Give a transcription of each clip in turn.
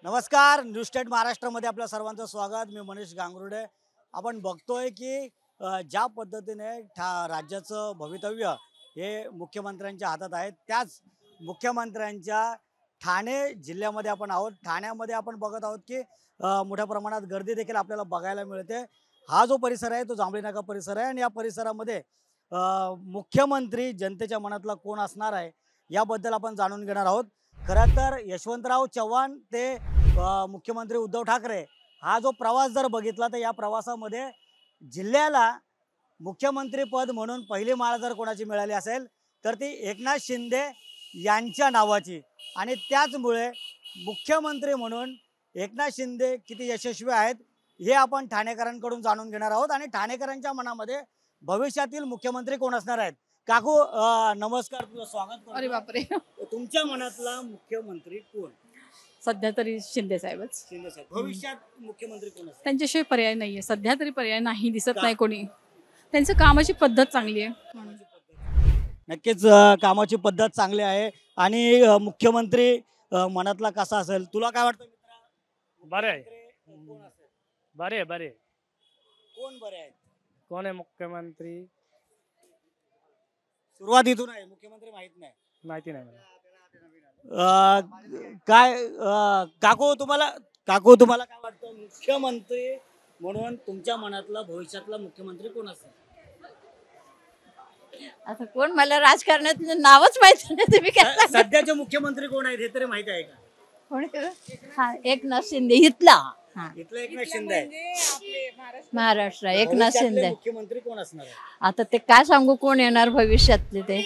नमस्कार, news state महाराष्ट्रामध्ये आपल्या सर्वांचं स्वागत। मी मनीष गांगुर्डे। आपण बघतोय की ज्या पद्धतीने राज्याचं भवितव्य हे मुख्यमंत्र्यांच्या हातात आहे, त्याच मुख्यमंत्र्यांच्या ठाणे जिल्ह्यामध्ये आपण आहोत। ठाण्यामध्ये आपण बघत आहोत की मोठ्या प्रमाणात गर्दी देखील आपल्याला बघायला मिळते। हा जो परिसर आहे तो जांभळी नाका परिसर आहे आणि या परिसरामध्ये मुख्यमंत्री जनतेच्या मनातला कोण असणार आहे याबद्दल आपण जाणून घेणार आहोत। खरं तर यशवंतराव चव्हाण ते मुख्यमंत्री उद्धव ठाकरे हा जो प्रवास जर बघितला तर या प्रवासामध्ये जिल्ह्याला मुख्यमंत्री पद म्हणून पहिली माळ जर कोणाची मिळाली असेल तर ती एकनाथ शिंदे यांच्या नावाची। आणि त्याचमुळे मुख्यमंत्री म्हणून एकनाथ शिंदे किती यशस्वी आहेत हे आपण ठाणेकरांकडून जाणून घेणार आहोत। आणि ठाणेकरांच्या मनामध्ये भविष्यातील मुख्यमंत्री कोण असणार आहेत। काकू नमस्कार, तुझं स्वागत करतो। अरे बापरे, तुमच्या मनातला मुख्यमंत्री कोण? सध्या तरी शिंदे साहेबच। शिंदे साहेब। भविष्यात मुख्यमंत्री कोण असणार? त्यांच्याशिवाय पर्याय नाहीये, सध्या तरी पर्याय नाही दिसत का? नाही कोणी। त्यांचं कामाची पद्धत चांगली आहे म्हणून। नक्कीच कामाची पद्धत चांगली आहे आणि मुख्यमंत्री मनातला कसा असेल तुला काय वाटतं मित्रा? बरे आहे, कोण असेल? बरे बरे कोण बरे आहेत? कोण आहे मुख्यमंत्री सुरुवातीतून आहे, मुख्यमंत्री माहित नाही। माहिती नाही मला। काय काकू तुम्हाला काय वाटतं मुख्यमंत्री म्हणून तुमच्या मनातला भविष्यातला मुख्यमंत्री कोण असेल? आता कोण, मला राजकारणातलं नावच माहिती नाही, तुम्ही काय सांगता? सध्याचे मुख्यमंत्री कोण आहेत हे तरी माहिती आहे का? कोण आहे ते? हा, एकनाथ शिंदे इथला। हा, इथलं एकनाथ शिंदे आहे। महाराष्ट्र एकनाथ भविष्यातले शिंदे। मुख्यमंत्री कोण असणार आहे? आता ते काय सांगू कोण येणार भविष्यातले ते।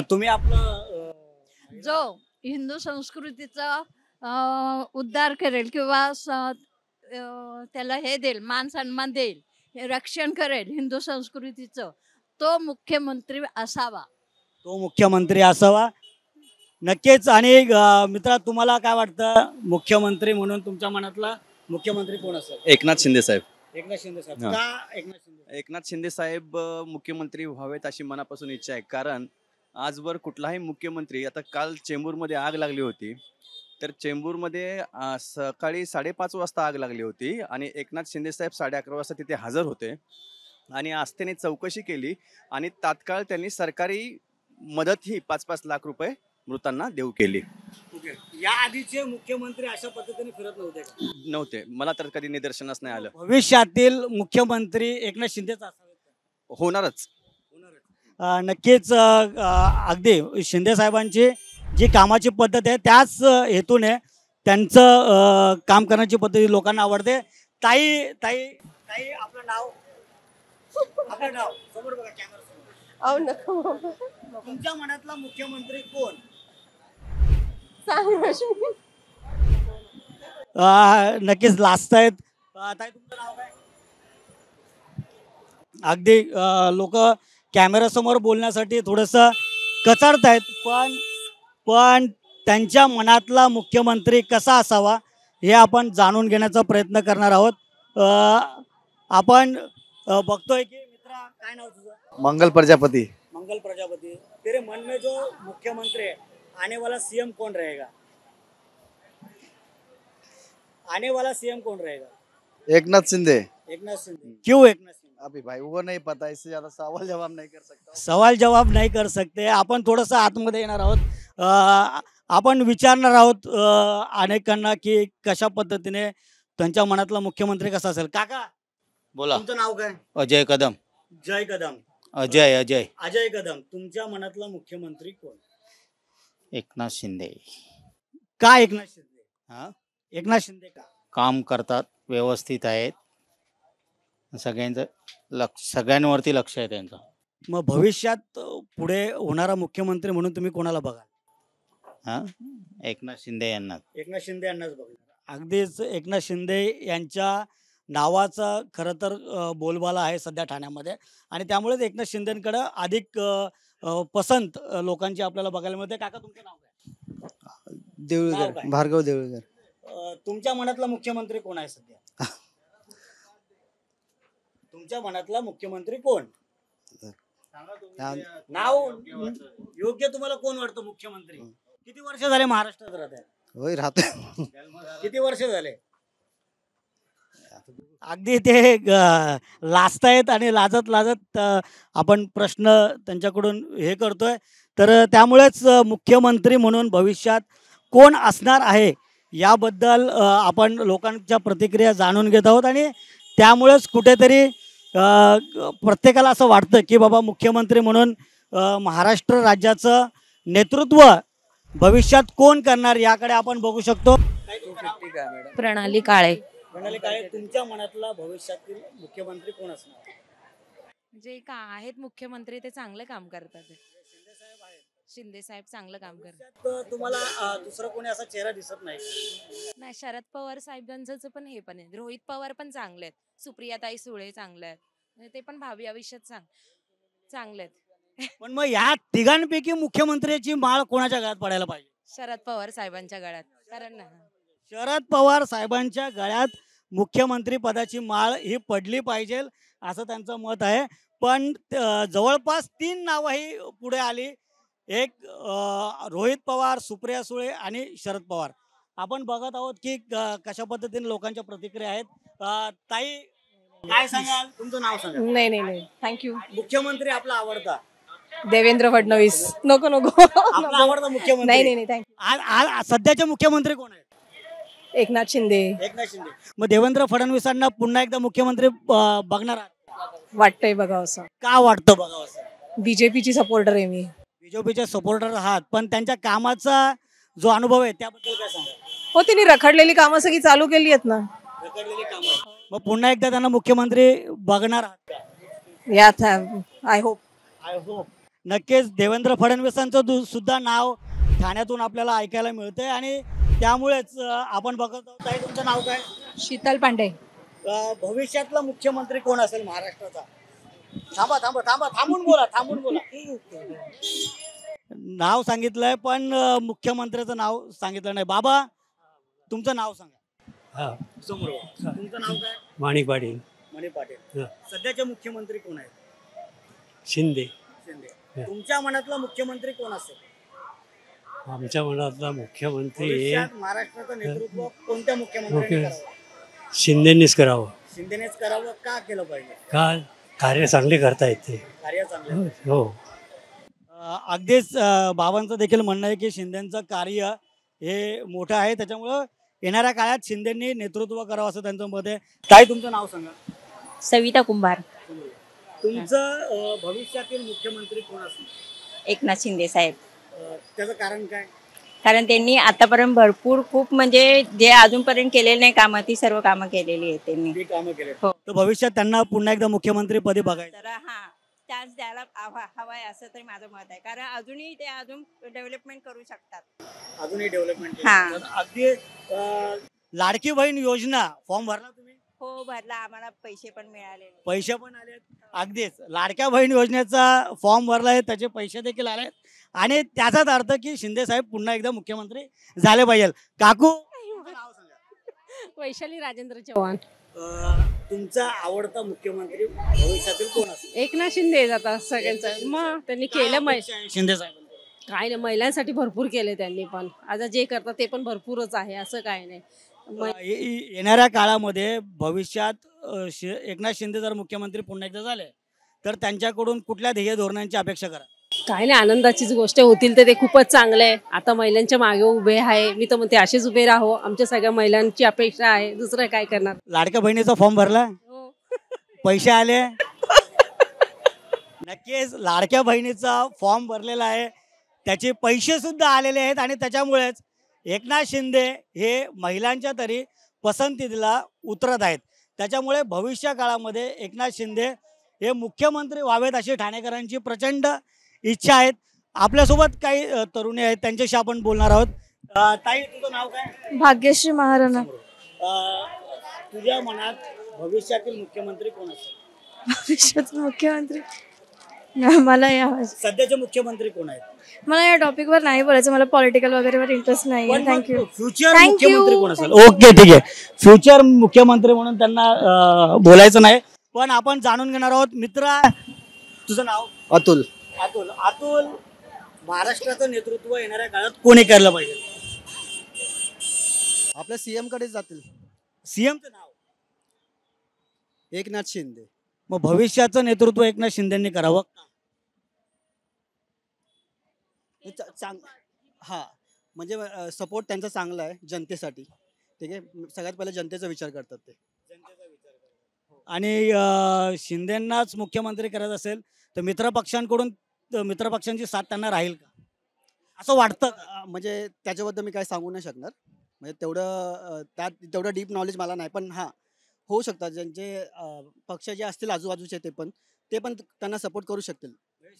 तुम्ही आपलं जो हिंदू संस्कृतीचा उद्धार करेल किंवा त्याला हे देईल, मान सन्मान देईल, हे रक्षण करेल हिंदू संस्कृतीचं, तो मुख्यमंत्री असावा। तो मुख्यमंत्री असावा। नक्कीच। आणि मित्रा तुम्हाला काय वाटतं मुख्यमंत्री म्हणून तुमच्या मनातला मुख्यमंत्री कोण असेल? एकनाथ शिंदे साहेब। एकनाथ शिंदे साहेब। हा. का एकनाथ शिंदे? एकनाथ शिंदे साहेब मुख्यमंत्री व्हावेत अशी मनापासून इच्छा आहे। कारण आजवर कुठलाही मुख्यमंत्री, आता काल चेंबूरमध्ये आग लागली होती, तर चेंबूरमध्ये सकाळी 5:30 वाजता आग लागली होती आणि एकनाथ शिंदे साहेब 11:30 वाजता तिथे हजर होते आणि आस्थेने चौकशी केली आणि तात्काळ त्यांनी सरकारी मदत ही 5-5 लाख रुपये मृतांना देऊ केली। या आधीचे मुख्यमंत्री अशा पद्धतीने फिरत नव्हते का? नव्हते, मला तर कधी निदर्शनास नाही आलं। भविष्यातील मुख्यमंत्री एकनाथ शिंदेच असावेत का? होणारच। नक्कीच। अगदी शिंदे साहेबांची जी कामाची पद्धत आहे त्याच हेतूने त्यांचं काम करण्याची पद्धती लोकांना आवडते। ताई ताई ताई आपलं नाव समोर बघा, कॅमेरा समोर। तुमच्या मनातला मुख्यमंत्री कोण? नक्कीच लास्ट आहेत। ताई तुमचं नाव काय? अगदी लोक कॅमेरा समोर बोलण्यासाठी थोडंसं कचरत आहेत, पण त्यांच्या मनातला मुख्यमंत्री कसा असावा हे आपण जाणून घेण्याचा प्रयत्न करणार आहोत। आपण बघतोय की मित्रा, काय नाव तुझं? मंगल प्रजापति। मंगल प्रजापति। तेरे मन में जो मुख्यमंत्री है, आने वाला सीएम कौन रहेगा? आने वाला सीएम कौन रहेगा? एकनाथ शिंदे। एकनाथ शिंदे। क्यों एकनाथ शिंदे? अभी भाई वो नहीं पता, इससे ज्यादा सवाल जवाब नहीं कर सकता। सवाल जवाब नाही कर सकते। आपण थोडंसं आतमध्ये येणार आहोत। आपण विचारणार आहोत अनेकांना की कशा पद्धतीने त्यांच्या मनातला मुख्यमंत्री कसा असेल। काका बोला। तुमचं नाव काय? अजय कदम। जय कदम। अजय अजय अजय कदम। तुमच्या मनातला मुख्यमंत्री कोण? एकनाथ शिंदे। का एकनाथ शिंदे? हा, एकनाथ शिंदे का? काम करतात, व्यवस्थित आहेत, सगळ्यांचं सगळ्यांवरती लक्ष आहे त्यांचं। मग भविष्यात पुढे होणारा मुख्यमंत्री म्हणून तुम्ही कोणाला बघाल? हा, एकनाथ शिंदे यांना। एकनाथ शिंदे यांनाच बघणार। अगदीच एकनाथ शिंदे यांच्या नावाचा खरं तर बोलबाला आहे सध्या ठाण्यामध्ये आणि त्यामुळेच एकनाथ शिंदेकडे अधिक पसंत लोकांची आपल्याला बघायला मिळते। काका तुमचं नाव काय? नाव देऊळगर, काय? भार्गव देऊळगर। तुमच्या मनातला मुख्यमंत्री कोण आहे सध्या? तुमच्या मनातला मुख्यमंत्री कोण? नाव योग्य तुम्हाला कोण वाटतं मुख्यमंत्री? किती वर्ष झाले महाराष्ट्रात राहत आहे? होय राहतो. किती वर्ष झाले? अगदी ते लाजतायत आणि लाजत लाजत आपण प्रश्न त्यांच्याकडून हे करतोय. तर त्यामुळेच मुख्यमंत्री म्हणून भविष्यात कोण असणार आहे याबद्दल आपण लोकांच्या प्रतिक्रिया जाणून घेत आहोत. आणि त्यामुळेच कुठेतरी प्रत्येकाला असं वाटतं की बाबा मुख्यमंत्री म्हणून महाराष्ट्र राज्याचं नेतृत्व भविष्यात कोण करणार याकडे आपण बघू शकतो. प्रणाली काळे. प्रणाली काळे, तुमच्या मनातला भविष्यातील मुख्यमंत्री कोण असणार? जे का आहेत मुख्यमंत्री ते चांगलं काम करतात. शिंदे साहेब चांगलं काम करतात. तर तुम्हाला दुसरा कोणी असा चेहरा दिसत नाही? नाही, शरद पवार साहेबांचं पण हे पण आहे. रोहित पवार पण चांगले आहेत. सुप्रियाताई सुळे चांगले आहेत. ते पण भावी आयुष्यात चांगले आहेत. पण मग या तिघांपैकी मुख्यमंत्र्याची माळ कोणाच्या गळ्यात पडायला पाहिजे? शरद पवार साहेबांच्या गळ्यात. कारण ना शरद पवार साहेबांच्या गळ्यात मुख्यमंत्री पदाची माळ ही पडली पाहिजे असं त्यांचं मत आहे. पण जवळपास 3 नावंही पुढे आली. एक रोहित पवार, सुप्रिया सुळे आणि शरद पवार. आपण बघत आहोत की कशा पद्धतीने लोकांच्या प्रतिक्रिया आहेत. ताई, काय सांगाल? तुमचं नाव सांगा. नाही थँक्यू. मुख्यमंत्री आपला आवडता देवेंद्र फडणवीस. नको आपला आवडता मुख्यमंत्री? नाही थँक्यू. सध्याचे मुख्यमंत्री कोण आहेत? एकनाथ शिंदे. एकनाथ शिंदे. मग देवेंद्र फडणवीसांना पुन्हा एकदा मुख्यमंत्री बघणार आहात? वाटतंय बघावं असं. का वाटतं बघावं असं? बीजेपीची सपोर्टर आहे मी. बीजेपीचे सपोर्टर आहात, पण त्यांच्या कामाचा जो अनुभव आहे त्याबद्दल काय सांगा? हो, त्यांनी रखडलेली कामं सगळी चालू केली आहेत ना. रखडलेली कामं. मग पुन्हा एकदा त्यांना मुख्यमंत्री बघणार आहात का? यात आय होप. I hope. नक्कीच देवेंद्र फडणवीसांचं सुद्धा नाव ठाण्यातून आपल्याला ऐकायला मिळतंय आणि त्यामुळेच आपण बघत आहोत. ताई, तुमचं नाव काय? शीतल पांडे. भविष्यातला मुख्यमंत्री कोण असेल महाराष्ट्राचा? थांबून बोला. नाव सांगितलंय पण मुख्यमंत्र्याचं नाव सांगितलं नाही. बाबा, तुमचं नाव सांगा. समोर तुमचं नाव काय? माणिक पाटील. मणी पाटील. सध्याचे मुख्यमंत्री कोण आहेत? शिंदे. तुमच्या मनातला मुख्यमंत्री कोण असेल? आमच्या मनातला मुख्यमंत्री भविष्यात महाराष्ट्राचं नेतृत्व कोणत्या मुख्यमंत्र्यांनी करावं? शिंदेनीच करावं. शिंदेनेच करावं. का केलं पाहिजे? का कार्य चांगले करता येते. कार्य चांगलं. हो. अगदीच बाबांचं देखील म्हणणं आहे की शिंदेचं कार्य हे मोठं आहे, त्याच्यामुळं येणाऱ्या काळात शिंदेंनी नेतृत्व करावं असं त्यांचं मत आहे. ताई, तुमचं नाव सांगा. सविता कुंभार. तुमचं भविष्यातील मुख्यमंत्री कोण असेल? एकनाथ शिंदे साहेब. त्याचं कारण काय? कारण त्यांनी आतापर्यंत भरपूर खूप म्हणजे जे अजूनपर्यंत केलेली नाही कामं ती सर्व कामं केलेली आहेत त्यांनी. ती कामं केली. हो. तर भविष्यात त्यांना पुन्हा एकदा मुख्यमंत्री पदी बघायचं. तर चान्स द्यायला हवाय असं तरी माझं मत आहे. कारण अजूनही ते अजून डेव्हलपमेंट करू शकतात. अजूनही डेव्हलपमेंट. हां. अगदी लाडकी बहीण योजना फॉर्म भरला तुम्ही? हो, भरला. आम्हाला पैसे पण मिळाले. पैसे पण आले. अगदीच लाडक्या बहीण योजनेचा फॉर्म भरला आहे, त्याचे पैसे देखील आले आणि त्याचाच अर्थ की शिंदे साहेब पुन्हा एकदा मुख्यमंत्री झाले पाहिजे. काकू, नाव सांगा. वैशाली राजेंद्र चव्हाण. तुमचा आवडता मुख्यमंत्री भविष्यातील कोण असेल? एकनाथ शिंदे जातात सगळ्यांचं. मग त्यांनी केलं शिंदे साहेब. काय नाही, महिलांसाठी भरपूर केले त्यांनी. पण आता जे करतात ते पण भरपूरच आहे, असं काय नाही. येणाऱ्या काळामध्ये भविष्यात एकनाथ शिंदे जर मुख्यमंत्री पुन्हा एकदा झाले तर त्यांच्याकडून कुठल्या ध्येय धोरणांची अपेक्षा करा? काय नाही, आनंदाचीच गोष्ट होतील तर ते खूपच चांगलं आहे. आता महिलांच्या मागे उभे आहे. मी तर म्हणते असेच उभे राहो. आमच्या सगळ्या महिलांची अपेक्षा आहे. दुसरं काय करणार. लाडक्या बहिणीचा फॉर्म भरला? पैसे आले? नक्कीच लाडक्या बहिणीचा फॉर्म भरलेला आहे, त्याचे पैसे सुद्धा आलेले आहेत आणि त्याच्यामुळेच एकनाथ शिंदे हे महिलांच्या तरी पसंतीला उतरत आहेत. त्याच्यामुळे भविष्य काळामध्ये एकनाथ शिंदे हे मुख्यमंत्री व्हावेत अशी ठाणेकरांची प्रचंड इच्छा आहेत. आपल्यासोबत काही तरुणी आहेत, त्यांच्याशी आपण बोलणार आहोत. ताई, तुझं नाव काय? भाग्यश्री महाराणा. तुझ्या मनात भविष्यातील मुख्यमंत्री कोण असेल? भविष्यातील मुख्यमंत्री मला या सध्याचे मुख्यमंत्री कोण आहेत? मला या टॉपिकवर नाही बोलायचं. मला पॉलिटिकल वगैरेवर इंटरेस्ट नाही. थँक्यू. फ्युचर मुख्यमंत्री कोण असेल? ओके, ठीक आहे. फ्युचर मुख्यमंत्री म्हणून त्यांना बोलायचं नाही, पण आपण जाणून घेणार आहोत. मित्रा, तुझं नाव? अतुल. अतुल, महाराष्ट्राचं नेतृत्व येणाऱ्या काळात कोणी केलं पाहिजे? आपल्या सीएम कडेच जातील. सीएमचं नाव एकनाथ शिंदे. मग भविष्याचं नेतृत्व एकनाथ शिंदेंनी करावं. हा म्हणजे सपोर्ट त्यांचा चांगला आहे जनतेसाठी. ठीक आहे, सगळ्यात पहिले जनतेचा विचार करतात ते. आणि शिंदेंनाच मुख्यमंत्री करायचं असेल तर मित्रपक्षांची साथ त्यांना राहील का असं वाटतं? म्हणजे त्याच्याबद्दल मी काय सांगू नाही शकणार. म्हणजे तेवढं डीप नॉलेज मला नाही, पण हां होऊ शकतात. ज्यांचे पक्ष जे असतील आजूबाजूचे ते पण त्यांना सपोर्ट करू शकतील.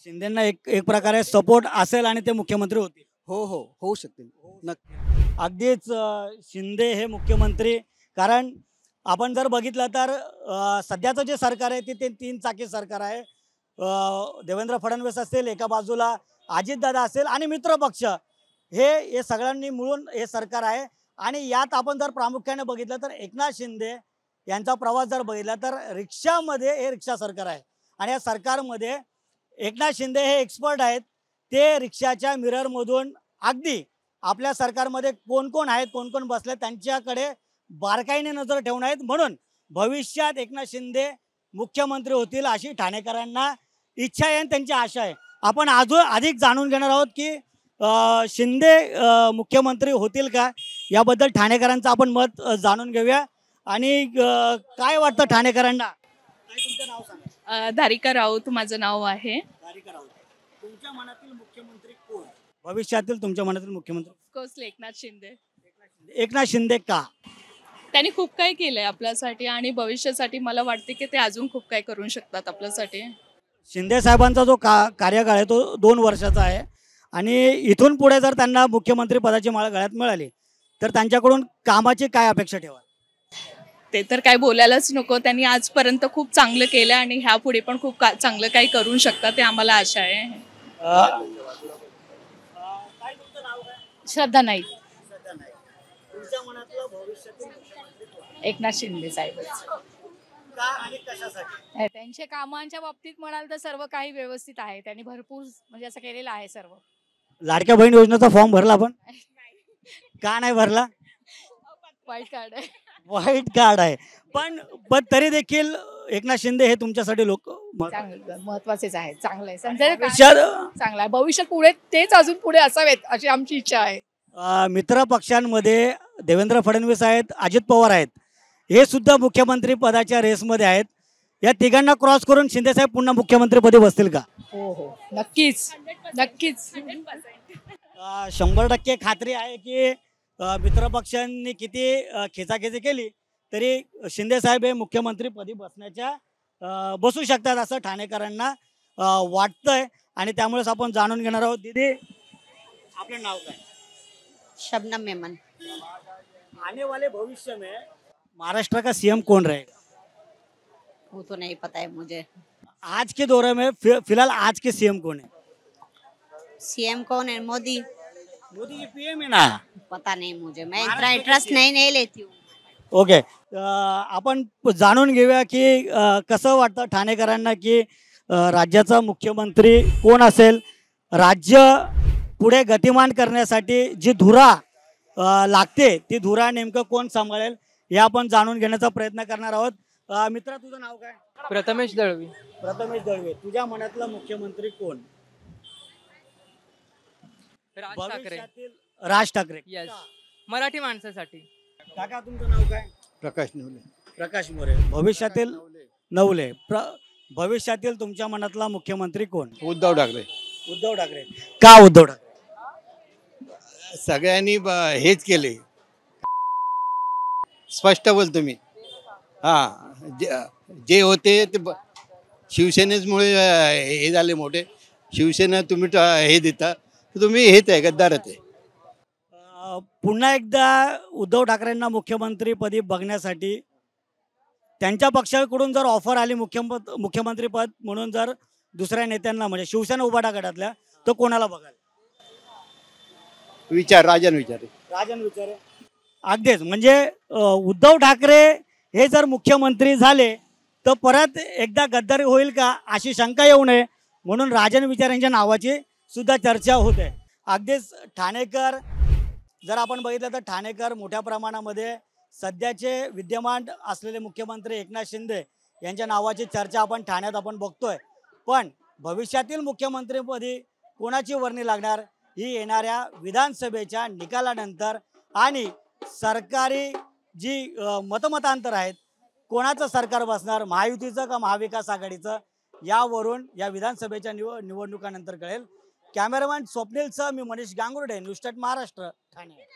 शिंदेंना एक प्रकारे सपोर्ट असेल आणि ते मुख्यमंत्री होतील. हो होऊ शकतील नक्की. अगदीच शिंदे हे मुख्यमंत्री, कारण आपण जर बघितलं तर सध्याचं जे सरकार आहे ते 3 चाकी सरकार आहे. देवेंद्र फडणवीस असतील एका बाजूला, अजितदादा असेल आणि मित्रपक्ष, हे सगळ्यांनी मिळून हे सरकार आहे. आणि यात आपण जर प्रामुख्याने बघितलं तर एकनाथ शिंदे यांचा प्रवास जर बघितला तर रिक्षामध्ये हे रिक्षा सरकार आहे. आणि या सरकारमध्ये एकनाथ शिंदे हे एक्सपर्ट आहेत. ते रिक्षाच्या मिररमधून अगदी आपल्या सरकारमध्ये कोण कोण आहेत, कोण कोण बसले त्यांच्याकडे बारकाईने नजर ठेवून आहेत. म्हणून भविष्यात एकनाथ शिंदे मुख्यमंत्री होतील अशी ठाणेकरांना इच्छा आहे आणि त्यांची आशा आहे. आपण अधिक जाणून घेणार आहोत की शिंदे मुख्यमंत्री होतील का याबद्दल ठाणेकरांचं आपण मत जाणून घेऊया. आणि काय वाटतं ठाणेकरांना? तुमचं नाव सांगा. धारिका राऊत माझं नाव आहे. धारिका राऊत, तुमच्या मनातील मुख्यमंत्री कोण भविष्यातील? तुमच्या मनातील मुख्यमंत्री ऑफकोर्स एकनाथ शिंदे. एकनाथ शिंदे का? त्यांनी खूप काही केलंय आपल्यासाठी आणि भविष्यासाठी मला वाटते की ते अजून खूप काही करू शकतात आपल्यासाठी. शिंदे साहेबांचा जो कार्यकाळ आहे तो 2 वर्षाचा आहे. आणि इथून पुढे जर त्यांना मुख्यमंत्री पदाची माळ गळ्यात मिळाली तर त्यांच्याकडून कामाची काय अपेक्षा ठेवाल? ते तर काय बोलायलाच नको. त्यांनी आजपर्यंत खूप चांगलं केलं आणि ह्या पुढे पण खूप चांगलं काही करू शकतात ते आम्हाला आशा आहे. श्रद्धा नाईक. तुमच्या मनातलं भविष्यातील एकनाथ शिंदे साहेब. का आणि कशासाठी? त्यांच्या कामांच्या बाबतीत म्हणाल तर सर्व काही व्यवस्थित आहे. त्यांनी भरपूर म्हणजे असं केलेलं आहे सर्व. लाडक्या बहीण योजनेचा फॉर्म भरला पण का नाही भरला? वाईट कार्ड आहे. व्हाईट कार्ड आहे. पण तरी देखील एकनाथ शिंदे हे तुमच्यासाठी लोक महत्वाचेच आहे. चांगलं आहे. चांगलं आहे. भविष्यात पुढे तेच अजून पुढे असावेत अशी आमची इच्छा आहे. मित्र पक्षांमध्ये देवेंद्र फडणवीस आहेत, अजित पवार आहेत, हे सुद्धा मुख्यमंत्री पदाच्या रेसमध्ये आहेत. या तिघांना क्रॉस करून शिंदे साहेब पुन्हा मुख्यमंत्रीपदी बसतील का? हो नक्कीच नक्कीच. 100% खात्री आहे की मित्रपक्षांनी किती खेचाखेची केली तरी शिंदे साहेब हे मुख्यमंत्रीपदी बसू शकतात असं ठाणेकरांना वाटतंय. आणि त्यामुळेच आपण जाणून घेणार आहोत. दीदी, आपलं नाव काय? शबनम मेमन. आने वाले भविष्य में महाराष्ट्र का सीएम कौन रहेगा? वो तो नहीं पता है मुझे. आज के दौरे में फिलहाल आज के सीएम कौन है? सीएम कौन है? मोदी. मोदी जी पीएम है ना? पता नहीं मुझे, मैं इतना इंटरेस्ट नहीं लेती हूँ. ओके, आपण जाणून घेऊया की कसं वाटतं ठाणेकरांना की राज्याचा मुख्यमंत्री कोण असेल. राज्य पुढे गतिमान करण्यासाठी जी धुरा लागते ती धुरा नेमकं कोण सांभाळेल हे आपण जाणून घेण्याचा प्रयत्न करणार आहोत. मित्रा, तुझं नाव काय? प्रथमेश दळवी. प्रथमेश दळवे, तुझ्या मनातला मुख्यमंत्री कोण? राज ठाकरे. राज ठाकरे. यस, मराठी माणसासाठी. काका, तुमचं नाव काय? प्रकाश नवले. प्रकाश मोरे. भविष्यातील नवले. भविष्यातील तुमच्या मनातला मुख्यमंत्री कोण? उद्धव ठाकरे. उद्धव ठाकरे. का उद्धव ठाकरे? सगळ्यांनी हेच केले. स्पष्ट बोलतो मी. जे होते ते शिवसेनेमुळे हे झाले मोठे. शिवसेना तुम्ही हे देता तुम्ही हेच आहे, गद्दारच आहे. पुन्हा एकदा उद्धव ठाकरेंना मुख्यमंत्रीपदी बघण्यासाठी त्यांच्या पक्षाकडून जर ऑफर आली मुख्यमंत्रीपद म्हणून जर दुसऱ्या नेत्यांना म्हणजे शिवसेना उभाटा गटातल्या, तर कोणाला बघाल? राजन विचारे. अगदीच. म्हणजे उद्धव ठाकरे हे जर मुख्यमंत्री झाले तर परत एकदा गद्दारी होईल का अशी शंका येऊ नये म्हणून राजन विचारे यांच्या नावाची सुद्धा चर्चा होते. अगदीच ठाणेकर जर आपण बघितलं तर ठाणेकर मोठ्या प्रमाणामध्ये सध्याचे विद्यमान असलेले मुख्यमंत्री एकनाथ शिंदे यांच्या नावाची चर्चा आपण ठाण्यात आपण बघतोय. पण भविष्यातील मुख्यमंत्रीपदी कोणाची वर्णी लागणार ही येणाऱ्या विधानसभेच्या निकालानंतर आणि सरकारी जी मतमतांतर आहेत, कोणाचं सरकार बसणार, महायुतीचं का महाविकास आघाडीचं, यावरून या विधानसभेच्या निवडणुकानंतर कळेल. कॅमेरामॅन स्वप्नीलसह मी मनीष गांगुर्डे, न्यूज स्टार्ट महाराष्ट्र, ठाणे.